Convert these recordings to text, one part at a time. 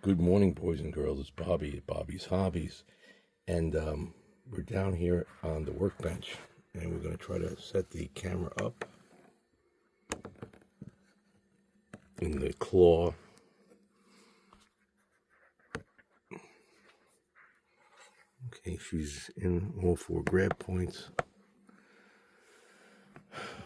Good morning, boys and girls. It's Bobby at Bobby's Hobbies, and we're down here on the workbench, and we're going to try to set the camera up in the claw. Okay, she's in all four grab points.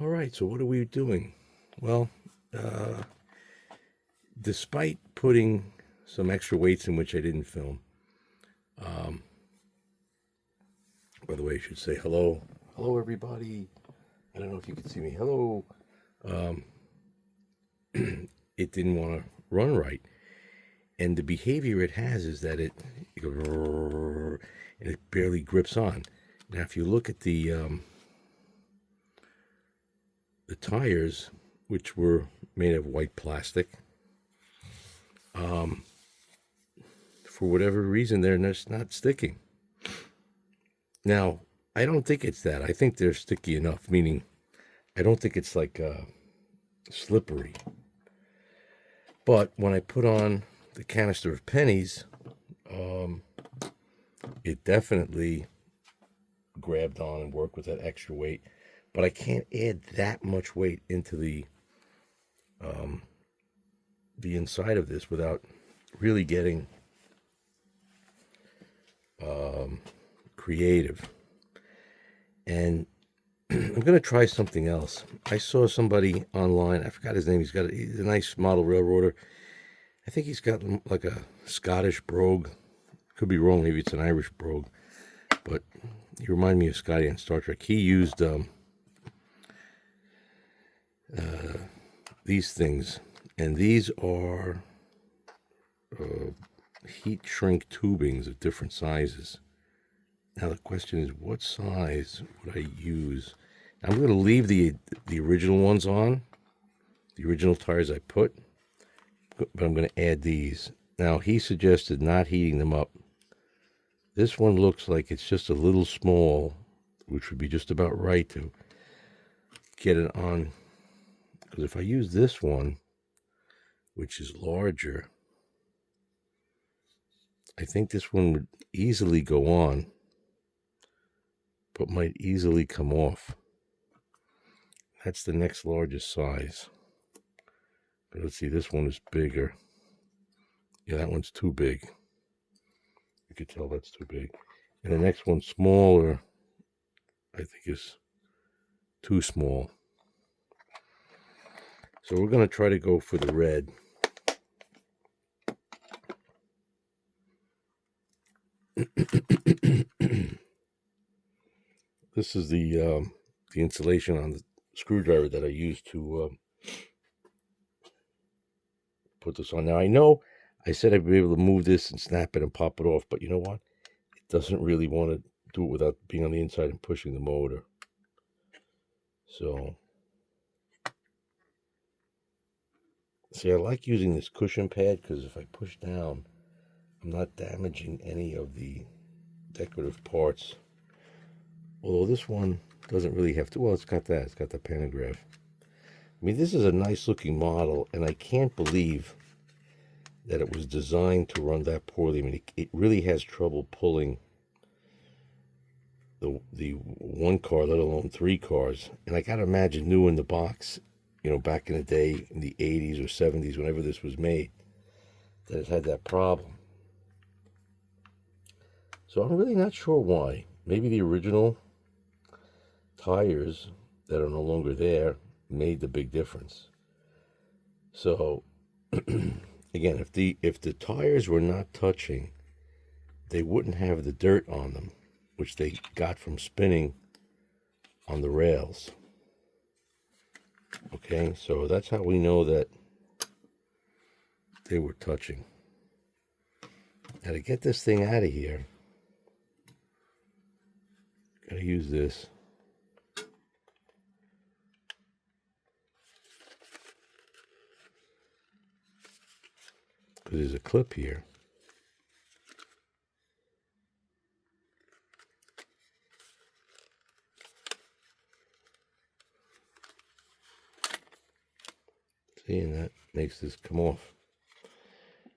All right, so what are we doing? Well, despite putting some extra weights in which I didn't film, by the way, I should say hello. Hello, everybody. I don't know if you can see me. Hello. It didn't want to run right. And the behavior it has is that it goes, and it barely grips on. Now, if you look at the tires, which were made of white plastic, for whatever reason, they're just not sticking. Now, I don't think it's that. I think they're sticky enough, meaning I don't think it's like slippery. But when I put on the canister of pennies, it definitely grabbed on and worked with that extra weight. But I can't add that much weight into the inside of this without really getting creative. And I'm going to try something else. I saw somebody online, I forgot his name, he's a nice model railroader. I think he's got like a Scottish brogue. Could be wrong, maybe it's an Irish brogue. But he reminded me of Scotty on Star Trek. He used these things, and these are heat shrink tubings of different sizes. Now the question is, what size would I use? I'm going to leave the original ones on, the original tires I put, but I'm going to add these. Now he suggested not heating them up. This one looks like it's just a little small, which would be just about right to get it on. Because if I use this one, which is larger, I think this one would easily go on, but might easily come off. That's the next largest size. But let's see, this one is bigger. Yeah, that one's too big. You could tell that's too big. And the next one smaller, I think is too small. So we're going to try to go for the red. This is the insulation on the screwdriver that I used to put this on. Now I know I said I'd be able to move this and snap it and pop it off, but you know what? It doesn't really want to do it without being on the inside and pushing the motor. So, see, I like using this cushion pad because if I push down, I'm not damaging any of the decorative parts. Although this one doesn't really have to. Well, it's got that. It's got the pantograph. I mean, this is a nice looking model, and I can't believe that it was designed to run that poorly. I mean, it really has trouble pulling the one car, let alone three cars. And I got to imagine new in the box, you know, back in the day, in the 80s or 70s, whenever this was made, that it had that problem. So I'm really not sure why. Maybe the original tires that are no longer there made the big difference. So again, if the tires were not touching, they wouldn't have the dirt on them, which they got from spinning on the rails. Okay, so that's how we know that they were touching. Now to get this thing out of here, gotta use this. Because there's a clip here. See, and that makes this come off.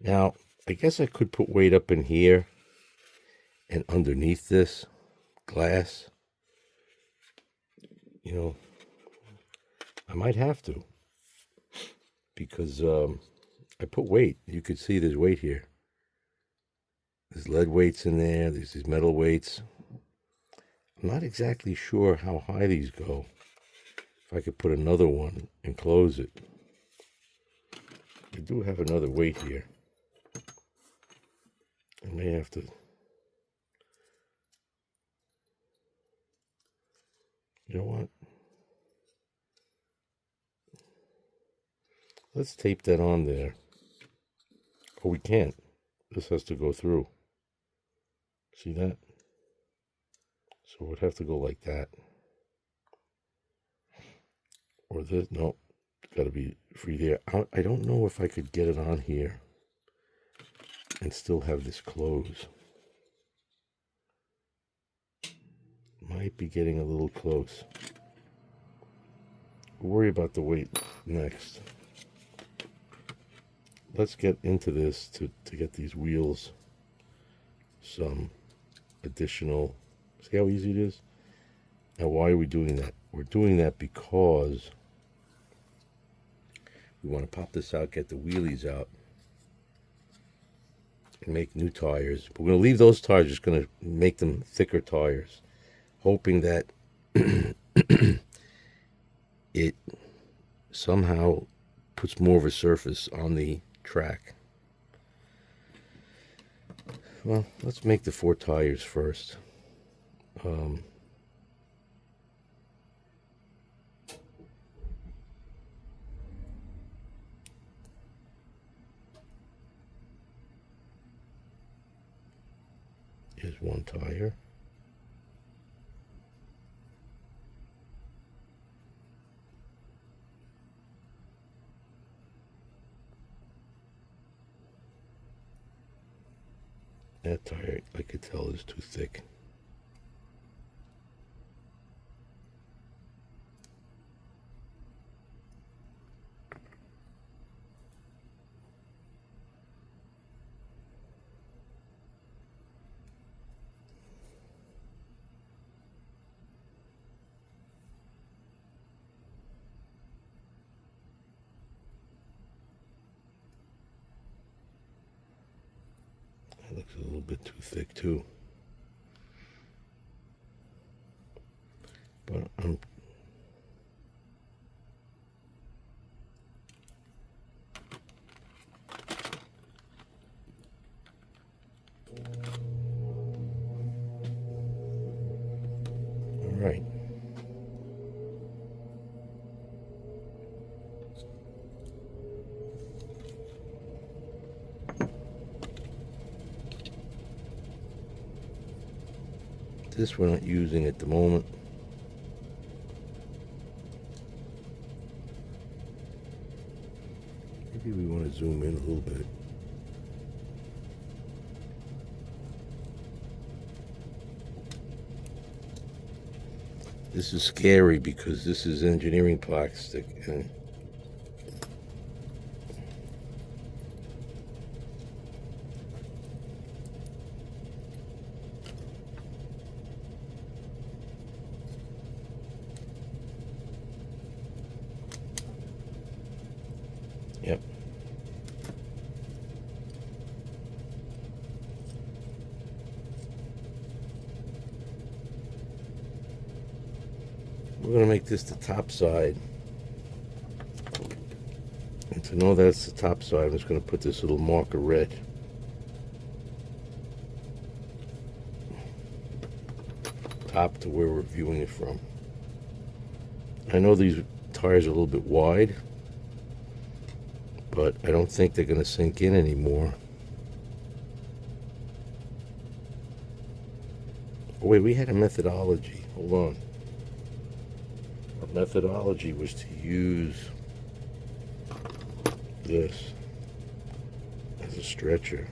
Now, I guess I could put weight up in here and underneath this glass. You know, I might have to, because I put weight. You could see there's weight here. There's lead weights in there. There's these metal weights. I'm not exactly sure how high these go. If I could put another one and close it. I do have another weight here. I may have to. You know what? Let's tape that on there. Oh, we can't. This has to go through. See that? So it would have to go like that. Or this. No, it's got to be free there. I don't know if I could get it on here and still have this close. Might be getting a little close. We'll worry about the weight next. Let's get into this to get these wheels some additional. See how easy it is? Now, why are we doing that? We're doing that because we want to pop this out, get the wheelies out, and make new tires. But we're going to leave those tires, just going to make them thicker tires, hoping that it somehow puts more of a surface on the track. Well, let's make the 4 tires first. Here's 1 tire. That tire, I could tell, is too thick. That looks a little bit too thick too. But I'm all right. This we're not using at the moment. Maybe we want to zoom in a little bit. This is scary because this is engineering plastic, and yep. We're going to make this the top side. And to know that's the top side, I'm just going to put this little marker red. Top to where we're viewing it from. I know these tires are a little bit wide, but I don't think they're going to sink in anymore. Oh, wait, we had a methodology. Hold on. Our methodology was to use this as a stretcher.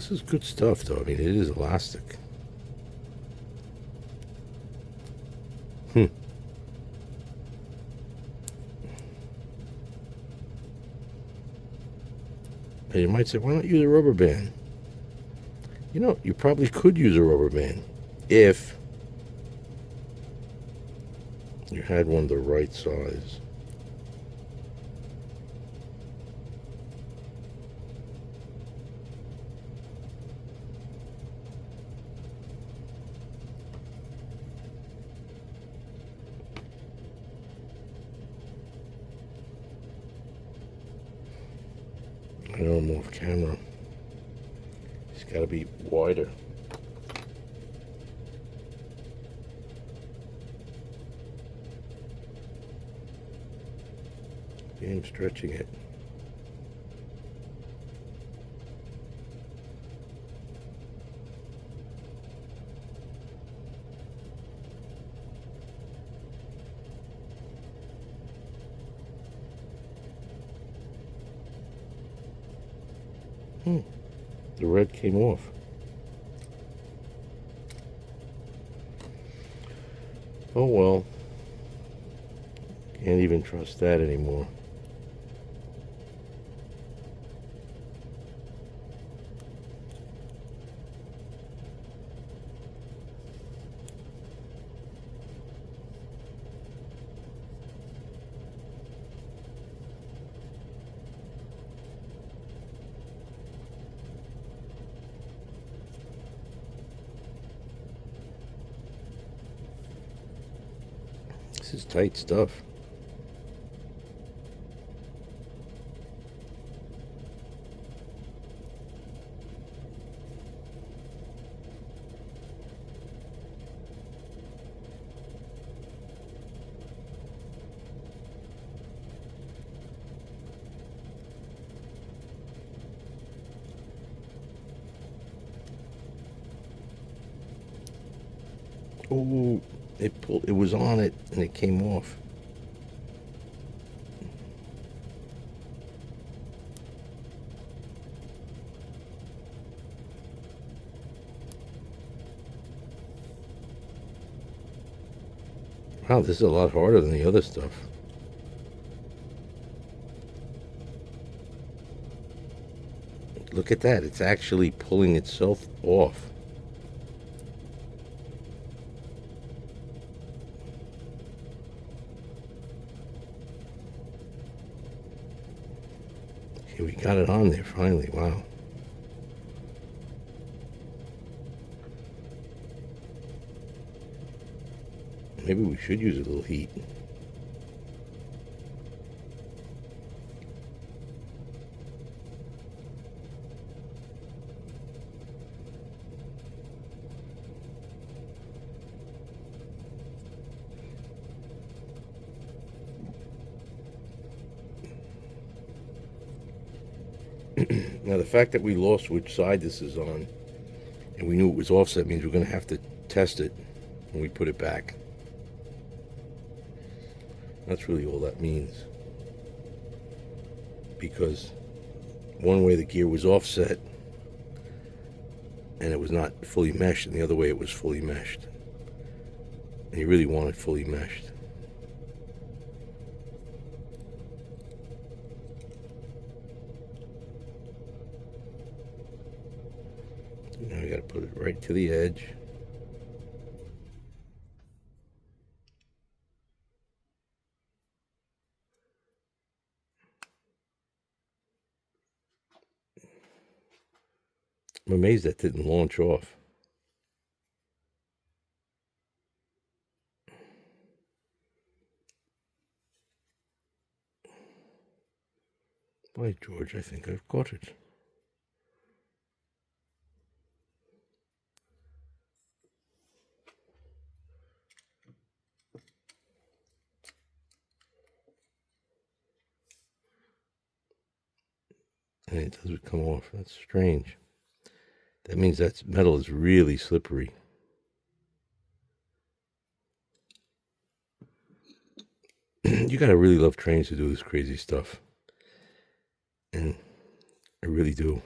This is good stuff, though. I mean, it is elastic. And you might say, why not use a rubber band? You know, you probably could use a rubber band if you had one the right size. I know I'm off camera. It's got to be wider. I'm stretching it. The red came off. Oh well. Can't even trust that anymore. This is tight stuff. Oh, it was on it and it came off. Wow, this is a lot harder than the other stuff. Look at that, it's actually pulling itself off. Okay, we got it on there finally, wow. Maybe we should use a little heat. Now the fact that we lost which side this is on and we knew it was offset means we're going to have to test it when we put it back. That's really all that means. Because one way the gear was offset and it was not fully meshed, and the other way it was fully meshed. And you really want it fully meshed. Now we got to put it right to the edge. I'm amazed that didn't launch off. By George, I think I've got it. And it doesn't come off. That's strange. That means that metal is really slippery. You gotta really love trains to do this crazy stuff. And I really do.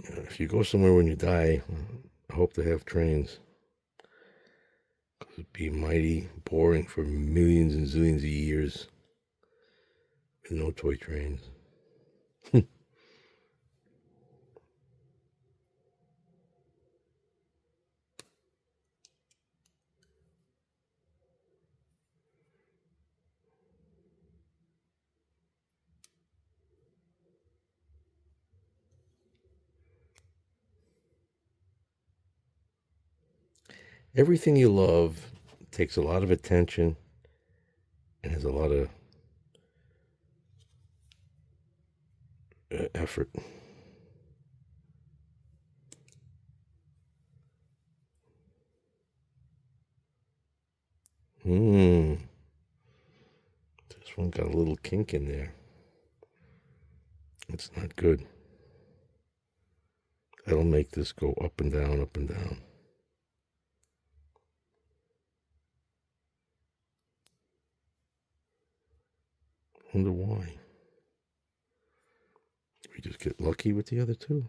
If you go somewhere when you die, I hope they have trains. It'd be mighty boring for millions and zillions of years with no toy trains. Everything you love takes a lot of attention and has a lot of effort. This one got a little kink in there. It's not good. That'll make this go up and down, up and down. Wonder why. We just get lucky with the other two.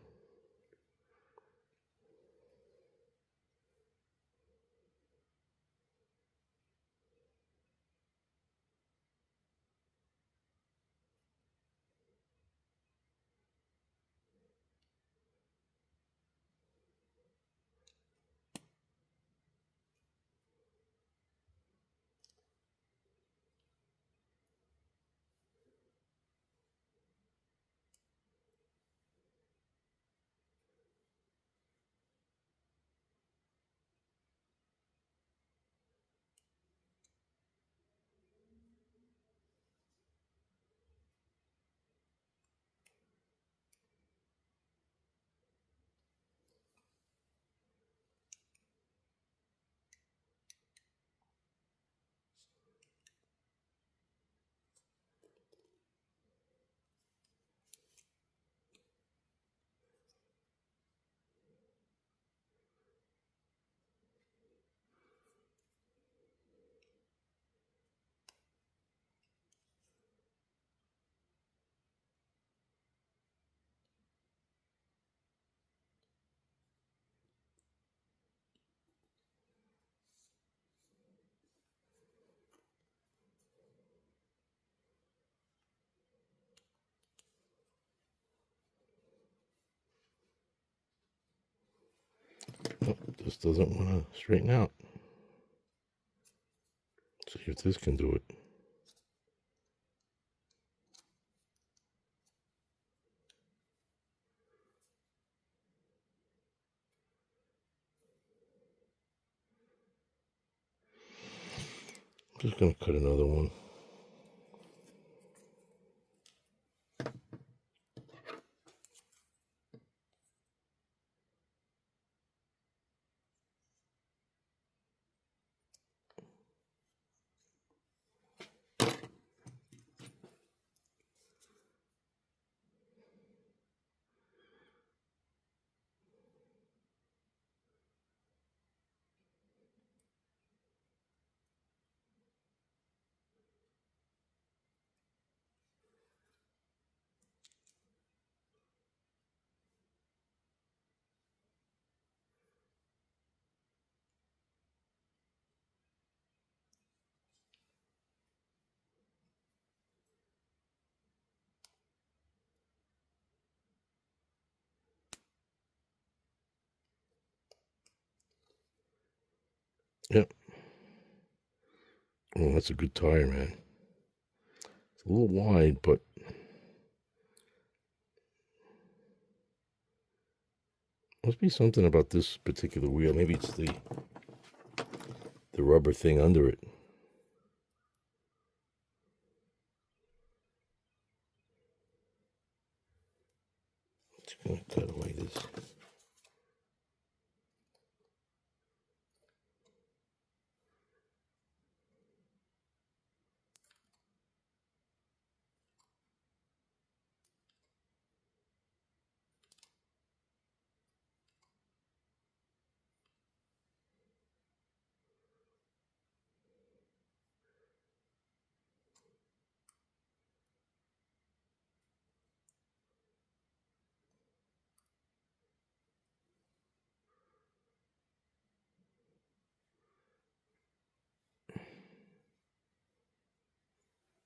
Nope, this doesn't want to straighten out. See if this can do it. I'm just going to cut another one. Yep. Oh, that's a good tire, man. It's a little wide, but must be something about this particular wheel. Maybe it's the rubber thing under it. It's going to cut away this.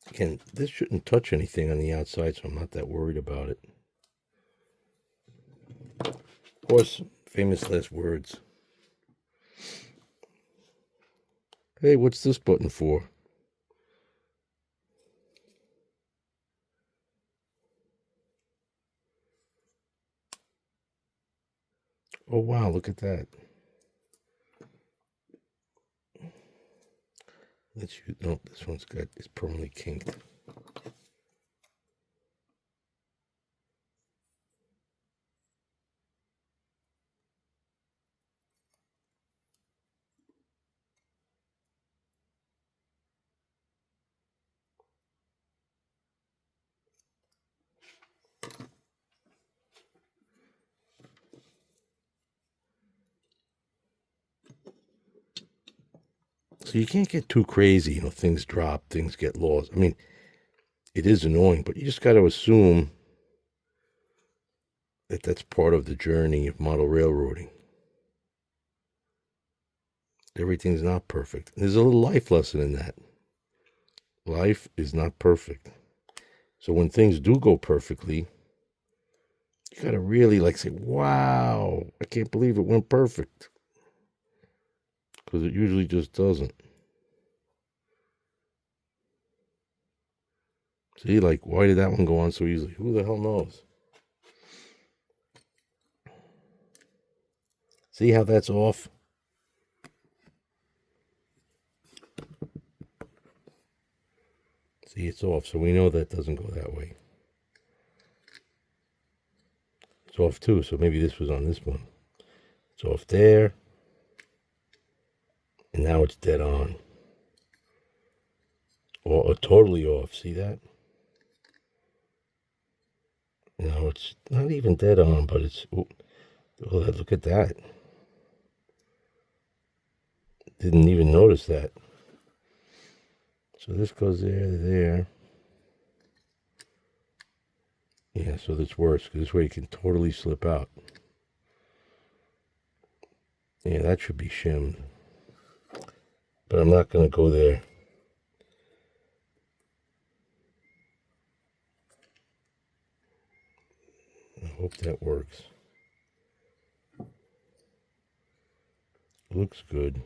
Again, this shouldn't touch anything on the outside, so I'm not that worried about it. Of course, famous last words. Hey, what's this button for? Oh, wow, look at that. Let's use, no, this one's got, it's permanently kinked. So you can't get too crazy, you know, things drop, things get lost. I mean, it is annoying, but you just got to assume that that's part of the journey of model railroading. Everything's not perfect. There's a little life lesson in that. Life is not perfect. So when things do go perfectly, you got to really like say, wow, I can't believe it went perfect. Because it usually just doesn't. See, like, why did that one go on so easily? Who the hell knows? See how that's off? See, it's off, so we know that doesn't go that way. It's off too, so maybe this was on this one. It's off there. And now it's dead on. Or totally off, see that? No, it's not even dead on, but it's, oh, look at that. Didn't even notice that. So this goes there to there. Yeah, so that's worse, because this way you can totally slip out. Yeah, that should be shimmed. But I'm not going to go there. I hope that works. Looks good.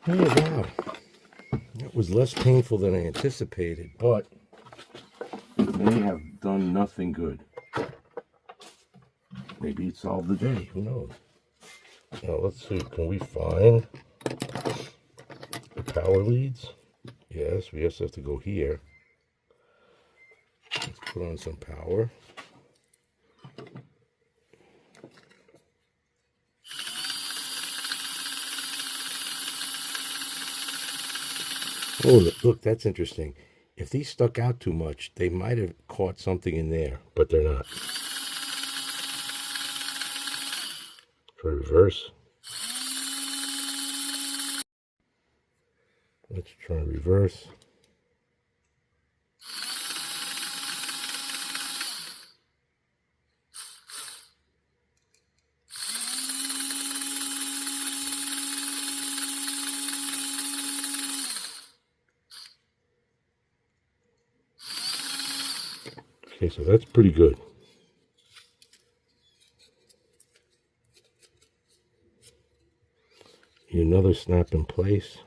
Oh, wow. That was less painful than I anticipated, but they have done nothing good. Maybe it solved the day. Who knows? Now, let's see. Can we find the power leads? Yes, we just have to go here. Let's put on some power. Oh, look, that's interesting. If these stuck out too much, they might have caught something in there, but they're not. Try reverse. Let's try reverse. Okay, so that's pretty good. Another snap in place.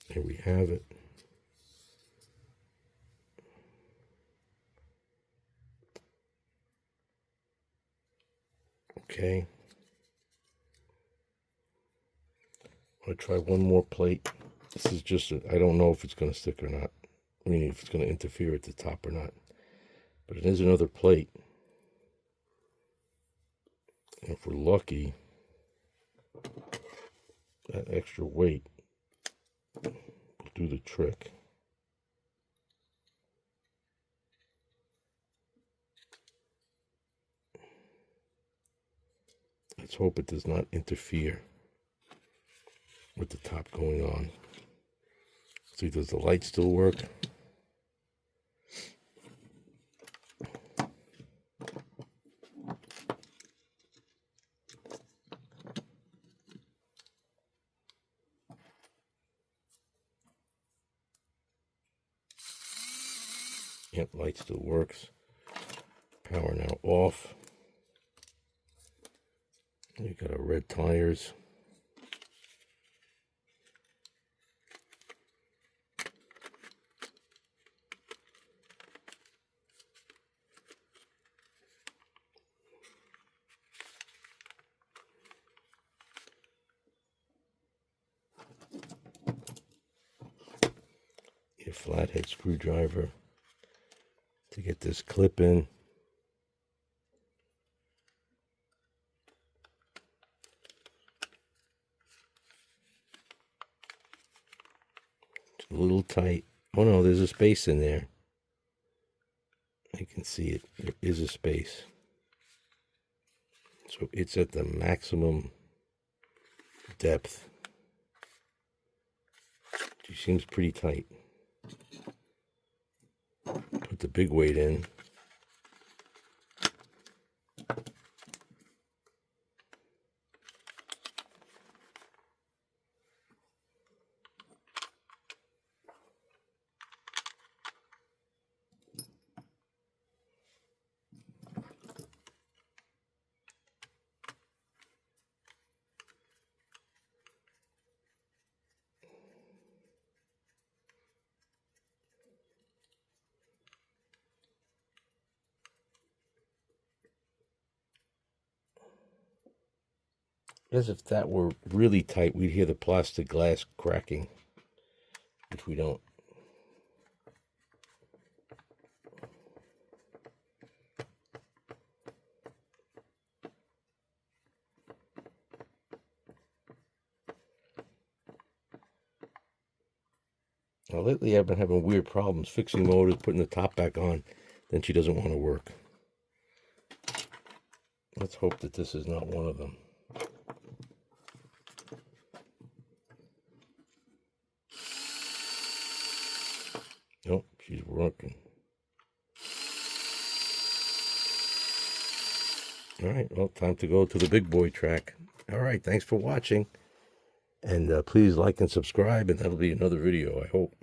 Here we have it. Okay. I'm going to try one more plate. This is just, I don't know if it's going to stick or not. I mean, if it's going to interfere at the top or not. But it is another plate. And if we're lucky, that extra weight will do the trick. Let's hope it does not interfere with the top going on. See, does the light still work? Yep, light still works. Power now off. We got our red tires. Need a flathead screwdriver to get this clip in. It's a little tight. Oh no, there's a space in there. I can see it. There is a space. So it's at the maximum depth. She seems pretty tight. Put the big weight in. As if that were really tight, we'd hear the plastic glass cracking, which we don't. Now, lately I've been having weird problems fixing motors, putting the top back on, then she doesn't want to work. Let's hope that this is not one of them. Nope, she's working. All right, well, time to go to the big boy track. All right, thanks for watching. And please like and subscribe, and that'll be another video, I hope.